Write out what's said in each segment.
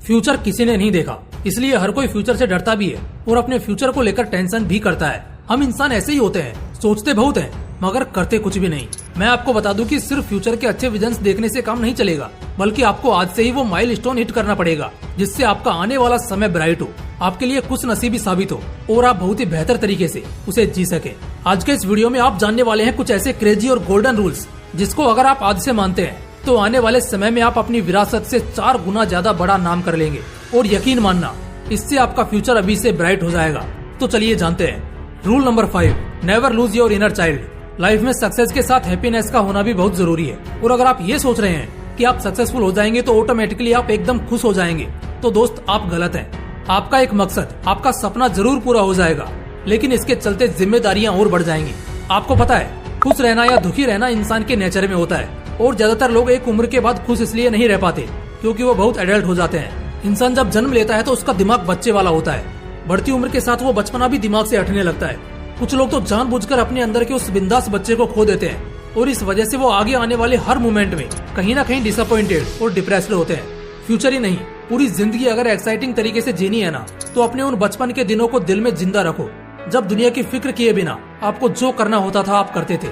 Future किसी ने नहीं देखा, इसलिए हर कोई फ्यूचर से डरता भी है और अपने फ्यूचर को लेकर टेंशन भी करता है। हम इंसान ऐसे ही होते हैं, सोचते बहुत हैं मगर करते कुछ भी नहीं। मैं आपको बता दूं कि सिर्फ फ्यूचर के अच्छे विजन्स देखने से काम नहीं चलेगा, बल्कि आपको आज से ही वो माइलस्टोन हिट करना पड़ेगा जिससे आपका आने वाला समय ब्राइट हो, आपके लिए कुछ नसीबी साबित हो और आप बहुत ही बेहतर तरीके से उसे जी सके। आज के इस वीडियो में आप जानने वाले हैं कुछ ऐसे क्रेजी और गोल्डन रूल्स जिसको अगर आप आज से मानते हैं तो आने वाले समय में आप अपनी विरासत से 4 गुना ज्यादा बड़ा नाम कर लेंगे। और यकीन मानना, इससे आपका फ्यूचर अभी से ब्राइट हो जाएगा। तो चलिए जानते हैं। Rule number 5, never lose your inner child. Life में सक्सेस के साथ हैप्पीनेस का होना भी बहुत जरूरी है। और अगर आप ये सोच रहे हैं कि आप सक्सेसफुल हो जाएंगे तो ऑटोमेटिकली आप एकदम खुश हो जाएंगे, तो दोस्त आप गलत हैं। आपका एक मकसद, आपका सपना जरूर पूरा हो जाएगा, लेकिन इसके चलते जिम्मेदारियां और बढ़ जाएंगी। आपको पता है, खुश रहना या दुखी रहना इंसान के नेचर में होता है और ज्यादातर लोग एक उम्र के बाद खुश इसलिए नहीं रह पाते क्योंकि वो बहुत एडल्ट हो जाते हैं। इंसान जब जन्म लेता है तो उसका दिमाग बच्चे वाला होता है। बढ़ती उम्र के साथ वो बचपना भी दिमाग से हटने लगता है। कुछ लोग तो जानबूझकर अपने अंदर के उस बिंदास बच्चे को खो देते हैं और इस वजह से वो आगे आने वाले हर मोमेंट में कहीं ना कहीं डिसअपॉइंटेड और डिप्रेस्ड होते हैं। फ्यूचर ही नहीं, पूरी जिंदगी अगर एक्साइटिंग तरीके से जीनी है ना, तो अपने उन बचपन के दिनों को दिल में जिंदा रखो जब दुनिया की फिक्र किए बिना आपको जो करना होता था आप करते थे,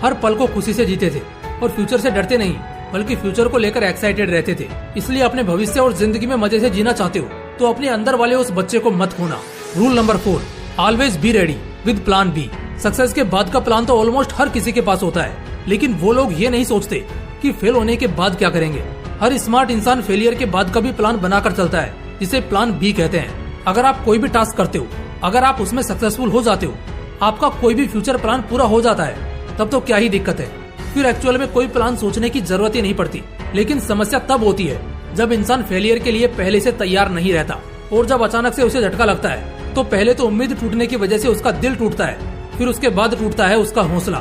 हर पल को खुशी से जीते थे और फ्यूचर से डरते नहीं बल्कि फ्यूचर को लेकर एक्साइटेड रहते थे। इसलिए अपने भविष्य और जिंदगी में मजे से जीना चाहते हो तो अपने अंदर वाले उस बच्चे को मत खोना। Rule number 4, always be ready with plan B. Success के बाद का प्लान तो ऑलमोस्ट हर किसी के पास होता है, लेकिन वो लोग ये नहीं सोचते कि फेल होने के बाद क्या करेंगे। हर स्मार्ट इंसान फेलियर के बाद का भी प्लान बनाकर चलता है, जिसे प्लान बी कहते हैं। अगर आप कोई भी टास्क करते हो, अगर आप उसमें सक्सेसफुल हो जाते हो, आपका कोई भी फ्यूचर प्लान पूरा हो जाता है, तब तो क्या ही दिक्कत है। फिर एक्चुअल में कोई प्लान सोचने की जरूरत ही नहीं पड़ती। लेकिन समस्या तब होती है जब इंसान फेलियर के लिए पहले से तैयार नहीं रहता और जब अचानक से उसे झटका लगता है तो पहले तो उम्मीद टूटने की वजह से उसका दिल टूटता है, फिर उसके बाद टूटता है उसका हौसला,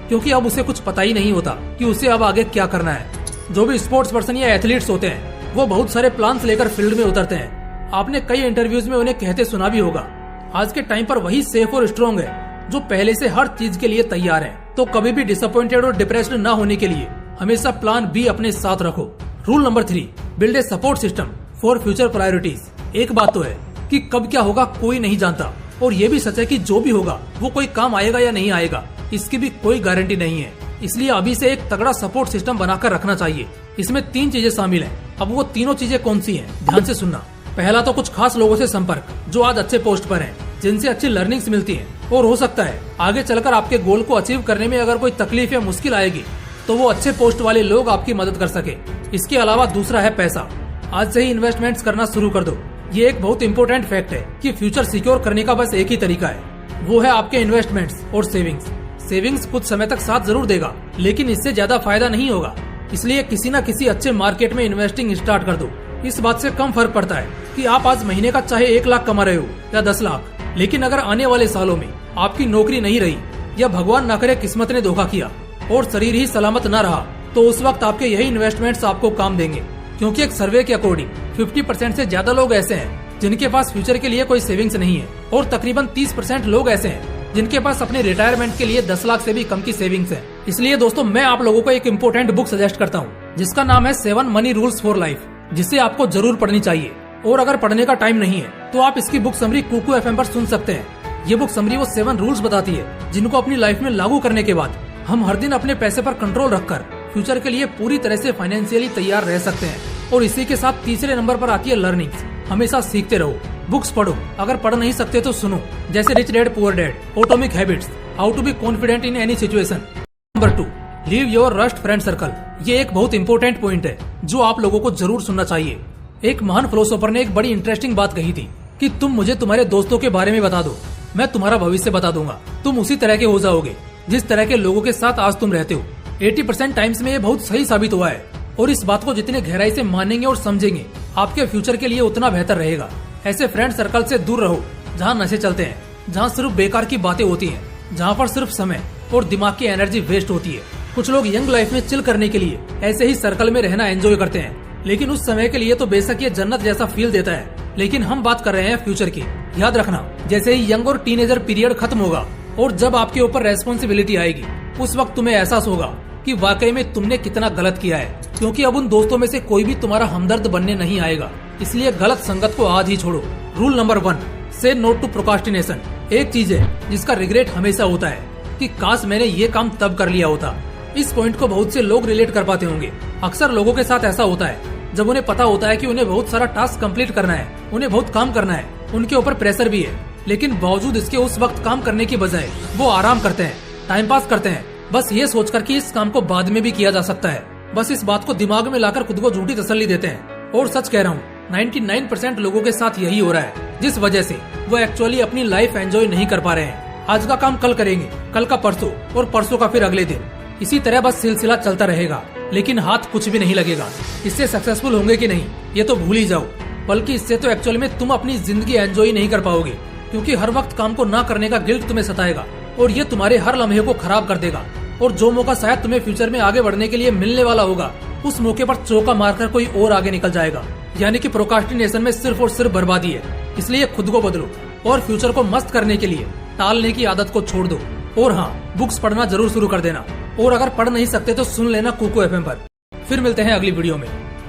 क्योंकि अब उसे कुछ पता ही नहीं होता कि उसे अब आगे क्या करना है। जो भी स्पोर्ट्स पर्सन या एथलीट्स होते हैं वो बहुत सारे प्लान्स लेकर फील्ड में उतरते हैं। आपने कई इंटरव्यूज में उन्हें कहते सुना भी होगा, आज के टाइम पर वही सेफ और स्ट्रॉन्ग है जो पहले से हर चीज के लिए तैयार है। तो कभी भी डिसअपॉइंटेड और डिप्रेस्ड ना होने के लिए हमेशा प्लान बी अपने साथ रखो। Rule number 3, build a support system for future priorities. एक बात तो है कि कब क्या होगा कोई नहीं जानता, और ये भी सच है कि जो भी होगा वो कोई काम आएगा या नहीं आएगा इसकी भी कोई गारंटी नहीं है। इसलिए अभी से एक तगड़ा सपोर्ट सिस्टम बनाकर रखना चाहिए। इसमें 3 चीजें शामिल हैं। अब वो तीनों चीजें कौन सी हैं, ध्यान से सुनना। पहला तो कुछ खास लोगों से संपर्क जो आज अच्छे पोस्ट पर हैं, जिनसे अच्छी लर्निंग्स मिलती हैं, और हो सकता है आगे चलकर आपके गोल को अचीव करने में अगर कोई तकलीफ या मुश्किल आएगी तो वो अच्छे पोस्ट वाले लोग आपकी मदद कर सके। इसके अलावा दूसरा है पैसा। आज से ही इन्वेस्टमेंट्स करना शुरू कर दो। ये एक बहुत इंपॉर्टेंट फैक्ट है कि फ्यूचर सिक्योर करने का बस एक ही तरीका है, वो है आपके इन्वेस्टमेंट्स और सेविंग्स। सेविंग्स कुछ समय तक साथ जरूर देगा, लेकिन इससे ज्यादा फायदा नहीं होगा। इसलिए किसी न किसी अच्छे मार्केट में इन्वेस्टिंग स्टार्ट कर दो। इस बात से कम फर्क पड़ता है कि आप आज महीने का चाहे 1 लाख कमा रहे हो या 10 लाख, लेकिन अगर आने वाले सालों में आपकी नौकरी नहीं रही या भगवान न करे किस्मत ने धोखा किया और शरीर ही सलामत न रहा, तो उस वक्त आपके यही इन्वेस्टमेंट्स आपको काम देंगे। क्योंकि एक सर्वे के अकॉर्डिंग 50% से ज्यादा लोग ऐसे हैं जिनके पास फ्यूचर के लिए कोई सेविंग्स नहीं है, और तकरीबन 30% लोग ऐसे हैं जिनके पास अपने रिटायरमेंट के लिए 10 लाख से भी कम की सेविंग्स है। इसलिए दोस्तों, मैं आप लोगों को एक इम्पोर्टेंट बुक सजेस्ट करता हूँ जिसका नाम है 7 मनी रूल्स फॉर लाइफ, जिसे आपको जरूर पढ़नी चाहिए। और अगर पढ़ने का टाइम नहीं है तो आप इसकी बुक समरी कुकू FM पर सुन सकते हैं। ये बुक समरी वो 7 रूल्स बताती है जिनको अपनी लाइफ में लागू करने के बाद हम हर दिन अपने पैसे पर कंट्रोल रखकर फ्यूचर के लिए पूरी तरह से फाइनेंशियली तैयार रह सकते हैं। और इसी के साथ तीसरे नंबर पर आती है लर्निंग्स। हमेशा सीखते रहो, बुक्स पढ़ो, अगर पढ़ नहीं सकते तो सुनो, जैसे rich dad poor dad, atomic habits, how to be confident in any situation. Number 2, leave your rust friend circle. ये एक बहुत इंपॉर्टेंट पॉइंट है जो आप लोगों को जरूर सुनना चाहिए। एक महान फिलोसोफर ने एक बड़ी इंटरेस्टिंग बात कही थी कि तुम मुझे तुम्हारे दोस्तों के बारे में बता दो, मैं तुम्हारा भविष्य बता दूंगा। तुम उसी तरह के हो जाओगे जिस तरह के लोगों के साथ आज तुम रहते हो। 80% टाइम्स में ये बहुत सही साबित हुआ है, और इस बात को जितने गहराई से मानेंगे और समझेंगे आपके फ्यूचर के लिए उतना बेहतर रहेगा। ऐसे फ्रेंड सर्कल से दूर रहो जहाँ नशे चलते हैं, जहाँ सिर्फ बेकार की बातें होती हैं, जहाँ पर सिर्फ समय और दिमाग की एनर्जी वेस्ट होती है। कुछ लोग यंग लाइफ में चिल करने के लिए ऐसे ही सर्कल में रहना एंजॉय करते हैं, लेकिन उस समय के लिए तो बेशक ये जन्नत जैसा फील देता है, लेकिन हम बात कर रहे हैं फ्यूचर की। याद रखना, जैसे ही यंग और टीनेजर पीरियड खत्म होगा और जब आपके ऊपर रेस्पॉन्सिबिलिटी आएगी, उस वक्त तुम्हें एहसास होगा कि वाकई में तुमने कितना गलत किया है, क्योंकि अब उन दोस्तों में से कोई भी तुम्हारा हमदर्द बनने नहीं आएगा। इसलिए गलत संगत को आज ही छोड़ो। रूल नंबर 1, से नो टू प्रोक्रास्टिनेशन। एक चीज है जिसका रिग्रेट हमेशा होता है कि काश मैंने ये काम तब कर लिया होता। इस पॉइंट को बहुत से लोग रिलेट कर पाते होंगे। अक्सर लोगों के साथ ऐसा होता है जब उन्हें पता होता है कि उन्हें बहुत सारा टास्क कंप्लीट करना है, उन्हें बहुत काम करना है, उनके ऊपर प्रेशर भी है, लेकिन बावजूद इसके उस वक्त काम करने की बजाय वो आराम करते हैं, टाइम पास करते हैं, बस ये सोचकर कि इस काम को बाद में भी किया जा सकता है। बस इस बात को दिमाग में लाकर खुद को झूठी तसल्ली देते हैं। और सच कह रहा हूँ, 99% लोगों के साथ यही हो रहा है, जिस वजह से वो एक्चुअली अपनी लाइफ एंजॉय नहीं कर पा रहे हैं। आज का काम कल करेंगे, कल का परसों, और परसों का फिर अगले दिन। इसी तरह बस सिलसिला चलता रहेगा, लेकिन हाथ कुछ भी नहीं लगेगा। इससे सक्सेसफुल होंगे कि नहीं ये तो भूल ही जाओ, बल्कि इससे तो एक्चुअली में तुम अपनी जिंदगी एंजॉय नहीं कर पाओगे, क्योंकि हर वक्त काम को ना करने का गिल्ट तुम्हें सताएगा और ये तुम्हारे हर लम्हे को खराब कर देगा। और जो मौका शायद तुम्हें फ्यूचर में आगे बढ़ने के लिए मिलने वाला होगा, उस मौके पर चौका मारकर कोई और आगे निकल जाएगा। यानी कि प्रोक्रास्टिनेशन में सिर्फ और सिर्फ बर्बादी है। इसलिए खुद को बदलो और फ्यूचर को मस्त करने के लिए टालने की आदत को छोड़ दो। और हाँ, बुक्स पढ़ना जरूर शुरू कर देना, और अगर पढ़ नहीं सकते तो सुन लेना कुकू FM पर। फिर मिलते हैं अगली वीडियो में।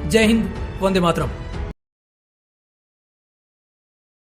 जय हिंद, वंदे मातरम।